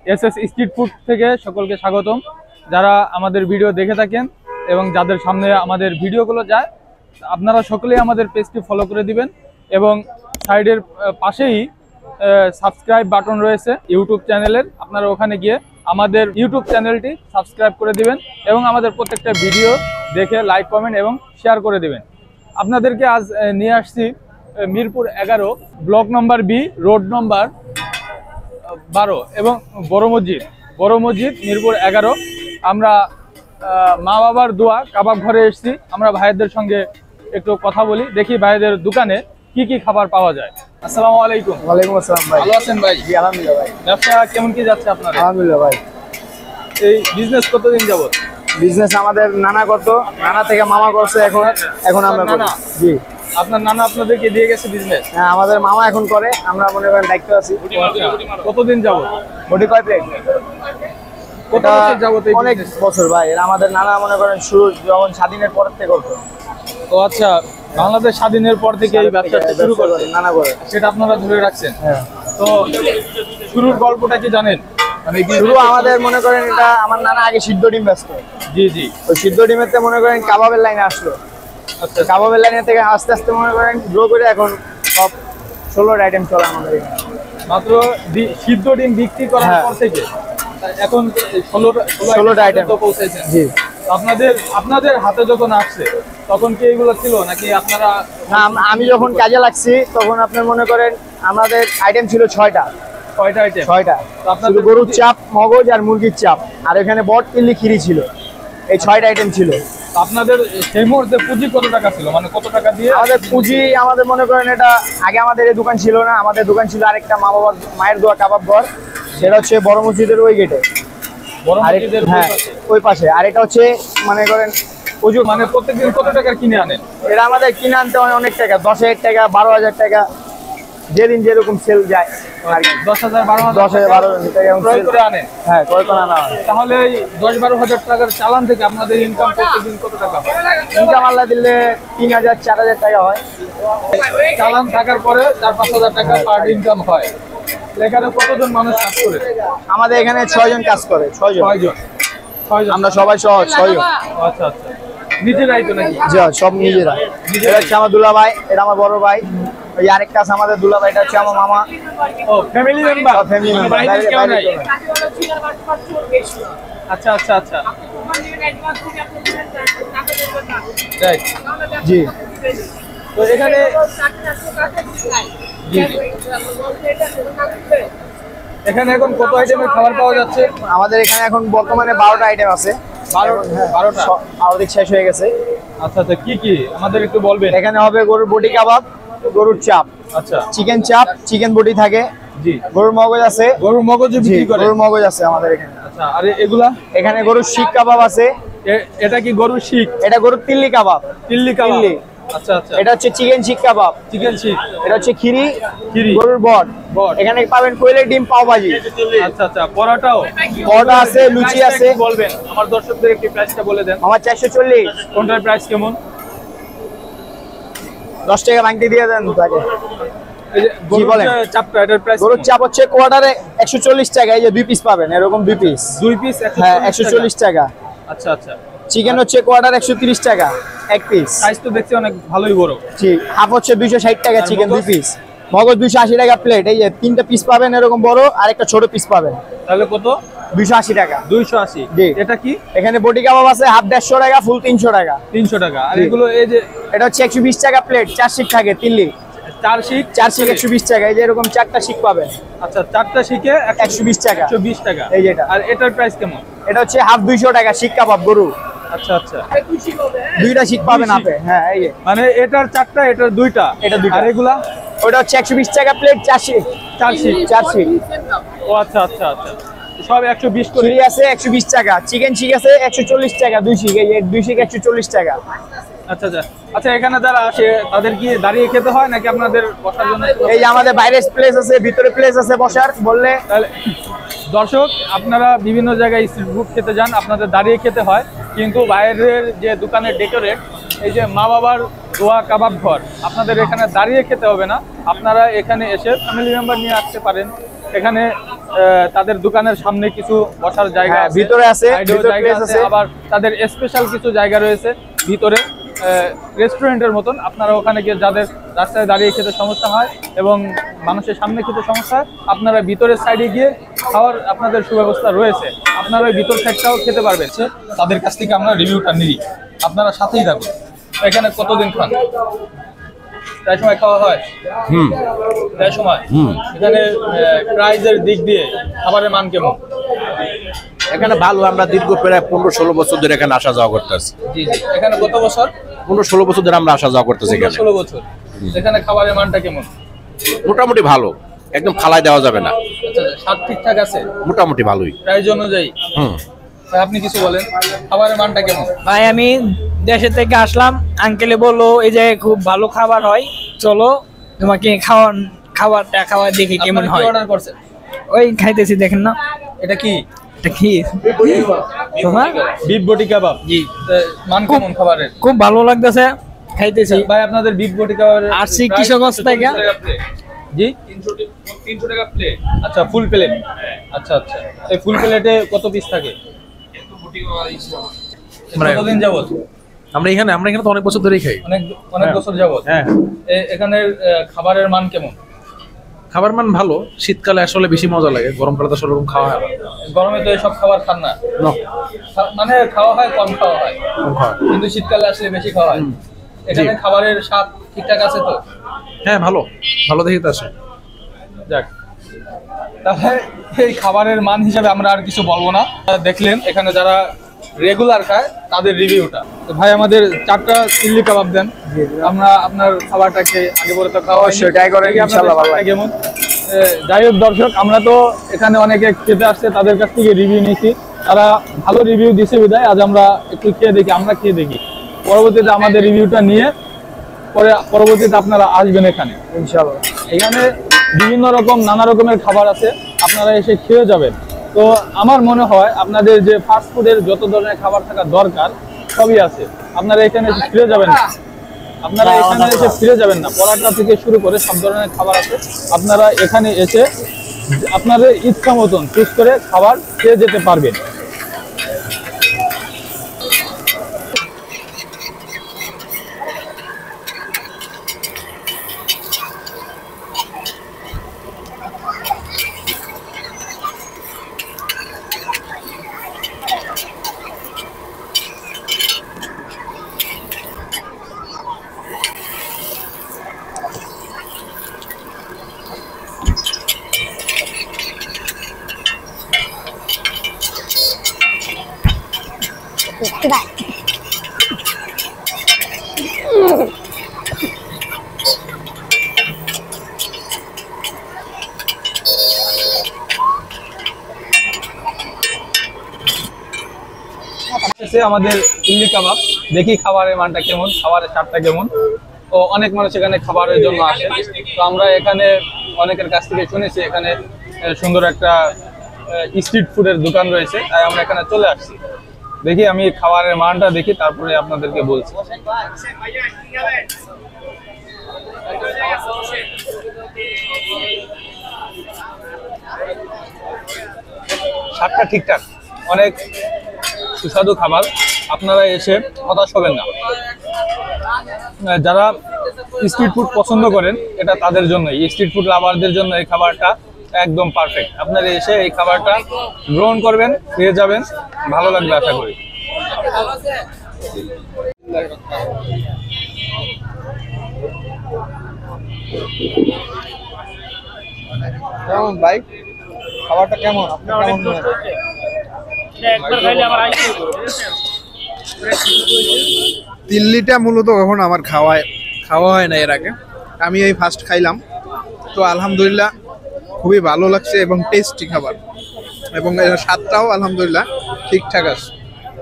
SS street food থেকে সকলকে স্বাগতম। যারা আমাদের ভিডিও দেখে থাকেন এবং যাদের সামনে আমাদের ভিডিওগুলো যায়, আপনারা সকলেই আমাদের পেজটি ফলো করে দিবেন এবং সাইডের পাশেই সাবস্ক্রাইব বাটন রয়েছে ইউটিউব চ্যানেলের, আপনারা ওখানে গিয়ে আমাদের ইউটিউব চ্যানেলটি সাবস্ক্রাইব করে দিবেন এবং আমাদের প্রত্যেকটা ভিডিও দেখে লাইক, কমেন্ট এবং শেয়ার করে দিবেন। আপনাদেরকে আজ নিয়ে আসছি Mirpur 11 block number B, road number 12 এবং বড় মসজিদ মিরপুর 11। আমরা মা বাবার দোয়া কাবাব ঘরে এসেছি। আমরা ভাইদের সঙ্গে একটু কথা বলি, দেখি ভাইদের দোকানে কি কি খাবার পাওয়া যায়। আসসালামু আলাইকুম। ওয়ালাইকুম আসসালাম ভাই। ভালো আছেন ভাই? জি আলহামদুলিল্লাহ ভাই। ব্যবসা কেমন কি যাচ্ছে আপনার? আলহামদুলিল্লাহ ভাই। এই বিজনেস কতদিন যাবত? বিজনেস আমাদের নানা করতো, নানা থেকে মামা করছে, এখন আমরা করি। জি। আপনার নানা আপনাদেরকে দিয়ে গেছে বিজনেস? হ্যাঁ, আমাদের মামা এখন করে, আমরা মনে করেন দায়িত্ব আছি। কতদিন যাবত? বডি কয় প্লেট? কত বছর যাবত? অনেক বছর ভাই। এরা আমাদের নানা মনে করেন শুরু যখন স্বাধীনের পর থেকে করতো। ও আচ্ছা, বাংলাদেশ স্বাধীনের পর থেকে এই ব্যবসাটা শুরু করে নানা করে, সেটা আপনারা ধরে রাখছেন। হ্যাঁ। তো শুরুর গল্পটা কি জানেন? শুরু আমাদের মনে করেন এটা আমার নানা আগে সিদ্ধ ডিম ব্যস্ত। জি জি। ওই সিদ্ধ ডিমেতে মনে করেন কাবাবের লাইনে আসলো। আচ্ছা, কাবাবের লাইনে থেকে আস্তে আস্তে মনে করেন গ্রো করে এখন সব 16টা আইটেম চলে আমাদের এখানে। মাত্র সিদ্ধ ডিম বিক্রি করার পর থেকে এখন 16টা আইটেম তো পৌঁছেছেন। জি। আপনাদের হাতে যখন আসছে তখন কি এগুলো ছিল নাকি আপনারা? না, আমি যখন কাজে লাগছি তখন আপনার মনে করেন আমাদের আইটেম ছিল 6টা। কয়টা আইটেম? 6টা। শুধু গরুর চাপ, মগজ আর মুরগির চাপ, আর এখানে বট, কিল্লি, খিরি ছিল। এই 6টা আইটেম ছিল। আপনাদের সেই মুহূর্তে পুঁজি কত টাকা ছিল, মানে কত টাকা দিয়ে? আমাদের পুঁজি আমাদের মনে করেন এটা আগে আমাদের এই দোকান ছিল না, আমাদের দোকান ছিল আরেকটা মা বাবার মায়ের দোয়া কাবাব ঘর, সেটা হচ্ছে বড় মসজিদের ওই গেটে। হ্যাঁ, ওই পাশে। আর এটা হচ্ছে মনে করেন হুজুর, মানে প্রত্যেকদিন কত টাকার কিনে আনেন? এটা আমাদের কিনে আনতে হয় অনেক টাকা, 10,000 টাকা, 12,000 টাকা, যেদিন যেরকম সেল যায়। 10,000, 12,000, 10,000, 12,000 টাকা ক্রয় করে আনেন? হ্যাঁ, ক্রয় করে আনা হয়। তাহলে 10-12,000 টাকার চালান থেকে আপনাদের ইনকাম প্রত্যেকদিন কত টাকা হয়? ইনকাম আল্লাহ দিলে 3,000, 4,000 টাকা হয়। চালান থাকার পরে 4-5,000 টাকা পার ইনকাম হয়। এখানে কতজন মানুষ কাজ করে? আমাদের এখানে 6 জন কাজ করে। 6 জন। আমরা সবাই 6 জন। আচ্ছা আচ্ছা, নিজেরাই তো নাকি? জি, সব নিজেরা। এটা হচ্ছে আমার দুলা ভাই, এটা আমার বড় ভাই। ওই আরেকটা আছে আমাদের দুলা ভাই, এটা হচ্ছে আমার মামা। ও, ফ্যামিলি মেম্বার। Family member. আচ্ছা আচ্ছা আচ্ছা, জি। তো এখানে এখানে এখন কত আইটেমের খাবার পাওয়া যাচ্ছে? আমাদের এখানে এখন বর্তমানে 12টা আইটেম আছে। 12টা? অর্ধেক শেষ হয়ে গেছে। আচ্ছা আচ্ছা, কি কি আমাদের একটু বলবেন? এখানে হবে গরুর বডি কাবাব, গরুর চাপ, আচ্ছা, চিকেন চাপ, চিকেন বডি থাকে। জি। গরুর মগজ আছে। গরুর মগজ বিক্রি করে? গরুর মগজ আছে আমাদের এখানে। আচ্ছা, আর এগুলা? এখানে গরুর শিক কাবাব আছে। এটা কি গরুর শিক? এটা গরুর তিল্লি কাবাব। তিল্লি কাবাব। আচ্ছা আচ্ছা। এটা হচ্ছে চিকেন শিক কাবাব। চিকেন শিক। এটা হচ্ছে খিরি। খিরি। গরুর বট। এখানে পাবেন কোয়েলের ডিম পাও ভাজি। আচ্ছা আচ্ছা, পরোটাও? পরোটা আছে, লুচি আছে। বলবেন আমার দর্শকদের একটু প্রাইসটা বলে দেন। আমার 440। কোনটার প্রাইস কেমন? 10 টাকা ভাঙতে দিয়ে দেন তাকে। এই যে গরুর চাপটা, এটার প্রাইস? গরুর চাপ হচ্ছে কোয়ার্টারে 140 টাকা। এই যে 2 পিস পাবেন, এরকম 2 পিস। 2 পিস 140? হ্যাঁ, 140 টাকা। আচ্ছা আচ্ছা। চিকেন হচ্ছে কোয়ার্টার 130 টাকা 1 পিস। সাইজ তো দেখছি অনেক ভালোই বড়। জি। হাফ হচ্ছে 260 টাকা চিকেন 2 পিস। মগজ 280 টাকা প্লেট। এই যে 3টা পিস পাবেন এরকম বড়, আর একটা ছোট পিস পাবেন। তাহলে কত? 280 টাকা। 280? জি। এটা কি? এখানে বডি কাবাব আছে, হাফ 150 টাকা, ফুল 300 টাকা। 300 টাকা। আর এগুলো এই যে এটা হচ্ছে 120 টাকা প্লেট, 4 শিক থাকে তিল্লি। 4 শিক? 4 শিক 120 টাকা। এই যে এরকম 4টা শিক পাবেন। আচ্ছা, 4টা শিকে 120 টাকা। 120 টাকা। এই যে এটা। আর এটার প্রাইস কেমন? এটা হচ্ছে হাফ 200 টাকা শিক কাবাব গরু। আচ্ছা আচ্ছা, 2টা শিক পাবেন আপে। হ্যাঁ, এই যে মানে এটার 4টা, এটার 2টা। এটা 2টা। আর এগুলা? ওটা হচ্ছে 120 টাকা প্লেট, 4 শিক। 4 শিক? 4 শিক। ও আচ্ছা আচ্ছা আচ্ছা, সব 120 করে? খিরি আছে 120 টাকা, চিকেন শিক আছে 140 টাকা 2 শিক। এই যে 2 শিক 140 টাকা। আচ্ছা আচ্ছা আচ্ছা। এখানে যারা আসে তাদের কি দাঁড়িয়ে খেতে হয় নাকি আপনাদের বসার জন্য? এই যে আমাদের বাইরে প্লেস আছে, ভিতরে প্লেস আছে বসার, বললে। তাহলে দর্শক, আপনারা বিভিন্ন জায়গায় স্ট্রিট ফুড খেতে যান, আপনাদের দাঁড়িয়ে খেতে হয়, কিন্তু বাইরের যে দোকানের ডেকোরেট, এই যে মা বাবার দোয়া কাবাব ঘর, আপনাদের এখানে দাঁড়িয়ে খেতে হবে না। আপনারা এখানে এসে ফ্যামিলি মেম্বার নিয়ে আসতে পারেন এখানে তাদের দোকানের সামনে কিছু বসার জায়গা আছে, ভিতরে আছে, সাইডেও জায়গা আছে, আবার তাদের স্পেশাল কিছু জায়গা রয়েছে ভিতরে রেস্টুরেন্টের মতন। আপনারা ওখানে গিয়ে যাদের রাস্তায় দাঁড়িয়ে খেতে সমস্যা হয় এবং মানুষের সামনে খেতে সমস্যা হয়, আপনারা ভিতরের সাইডে গিয়ে খাওয়ার আপনাদের সুব্যবস্থা রয়েছে, আপনারা ওই ভিতর সাইডটাও খেতে পারবেন। তাদের কাছ থেকে আমরা রিভিউটা নিই, আপনারা সাথেই থাকুন। এখানে কতদিন খান? প্রায় সময় খাওয়া হয়? প্রায় সময়। এখানে প্রাইজের দিক দিয়ে খাবারের মান কেমন? এখানে ভালো, আমরা দীর্ঘ প্রায় 15-16 বছর ধরে এখানে আসা যাওয়া করতেছি। জি জি। এখানে কত বছর? 15-16 বছর ধরে আমরা আসা যাওয়া করতেছি এখানে। 16 বছর। এখানে খাবারের মানটা কেমন? মোটামুটি ভালো, একদম ফালাই দেওয়া যাবে না। আচ্ছা, স্বাদ ঠিকঠাক আছে? মোটামুটি ভালোই। প্রাইজ অনুযায়ী? ভাই আপনি কিছু বলেন, খাবারের মানটা কেমন? ভাই আমি দেশে থেকে আসলাম, আঙ্কেলে বললো এই জায়গায় খুব ভালো খাবার হয়, চলো তোমাকে খাবারটা খাওয়া দেখি কেমন হয়। অর্ডার করছেন? ওই খাইতেছি, দেখেন না এটা কি? এটা কি বিফ বটি কাবাব। জি। মান কেমন খাবারের? খুব ভালো লাগতেছে, খাইতেছি। ভাই আপনাদের বিফ বটি কাবাবের আসছি কিশোরগঞ্জ থেকে। জি 300 টাকা প্লেট। আচ্ছা, ফুল প্লেট। আচ্ছা আচ্ছা, এই ফুল প্লেটে কত পিস থাকে? কতদিন যাবত আমরা এখানে তো অনেক বছর ধরেই খাই। অনেক বছর যাবত। হ্যাঁ, এখানের খাবারের মান কেমন? খাবার মান ভালো, শীতকালে আসলে বেশি মজা লাগে, গরমকালে তো সেরকম খাওয়া হয় না। গরমে তো এসব খাবার খান না? মানে খাওয়া হয়, কম খাওয়া হয়, কিন্তু শীতকালে আসলে বেশি খাওয়া হয়। এখানে খাবারের স্বাদ ঠিকঠাক আছে তো? হ্যাঁ, ভালো দেখে তো আসে। যাক, তাহলে এই খাবারের মান হিসাবে আমরা আর কিছু বলবো না। দেখলেন এখানে যারা রেগুলার খায় তাদের রিভিউটা। তো ভাই আমাদের 4টা চিল্লি কাবাব দেন, আমরা আপনার খাবারটাকে আগে বলে তো খাওয়া অবশ্যই ট্রাই করেন, ইনশাআল্লাহ ভালো লাগে। কেমন? যাই হোক দর্শক, আমরা তো এখানে অনেকে খেতে আসছে, তাদের কাছ থেকে রিভিউ নিয়েছি, তারা ভালো রিভিউ দিছে বিদায় আজ আমরা একটু খেয়ে দেখি, পরবর্তীতে আমাদের রিভিউটা নিয়ে পরবর্তীতে আপনারা আসবেন এখানে ইনশাআল্লাহ। এখানে বিভিন্ন রকম নানা রকমের খাবার আছে, আপনারা এসে খেয়ে যাবেন। তো আমার মনে হয় আপনাদের যে ফাস্ট ফুডের যত ধরনের খাবার থাকা দরকার সবই আছে, আপনারা এখানে এসে ফিরে যাবেন না, পরাটা থেকে শুরু করে সব ধরনের খাবার আছে, আপনারা এখানে এসে আপনাদের ইচ্ছা মতন চুজ করে খাবার খেয়ে যেতে পারবেন। আমাদের চিল্লি কাবাব, দেখি খাবারের মানটা কেমন, খাবারের স্বাদটা কেমন। তো অনেক মানুষ এখানে খাবারের জন্য আসে, তো আমরা এখানে অনেকের কাছ থেকে শুনেছি এখানে সুন্দর একটা স্ট্রিট ফুডের দোকান রয়েছে, তাই আমরা এখানে চলে আসছি। দেখি আমি খাবারের মানটা দেখি, তারপরে আপনাদেরকে বলছি। স্বাদটা ঠিকঠাক, অনেক সুস্বাদু খাবার, আপনারা এসে হতাশ হবেন না। যারা স্ট্রিট ফুড পছন্দ করেন এটা তাদের জন্যই, স্ট্রিট ফুড লাভারদের জন্য এই খাবারটা একদম পারফেক্ট। আপনারা এসে এই খাবারটা গ্রহণ করবেন, খেয়ে যাবেন, ভালো লাগবে আশা করি। কেমন ভাই খাবারটা কেমন? আপনার কেমন মনে হয়? দিল্লিটা মূলত কখনো আমার খাওয়া হয় না এর আগে, আমি এই ফার্স্ট খাইলাম। তো আলহামদুলিল্লাহ খুবই ভালো লাগছে এবং টেস্টি খাবার, এবং এর স্বাদটাও আলহামদুলিল্লাহ ঠিকঠাক আছে।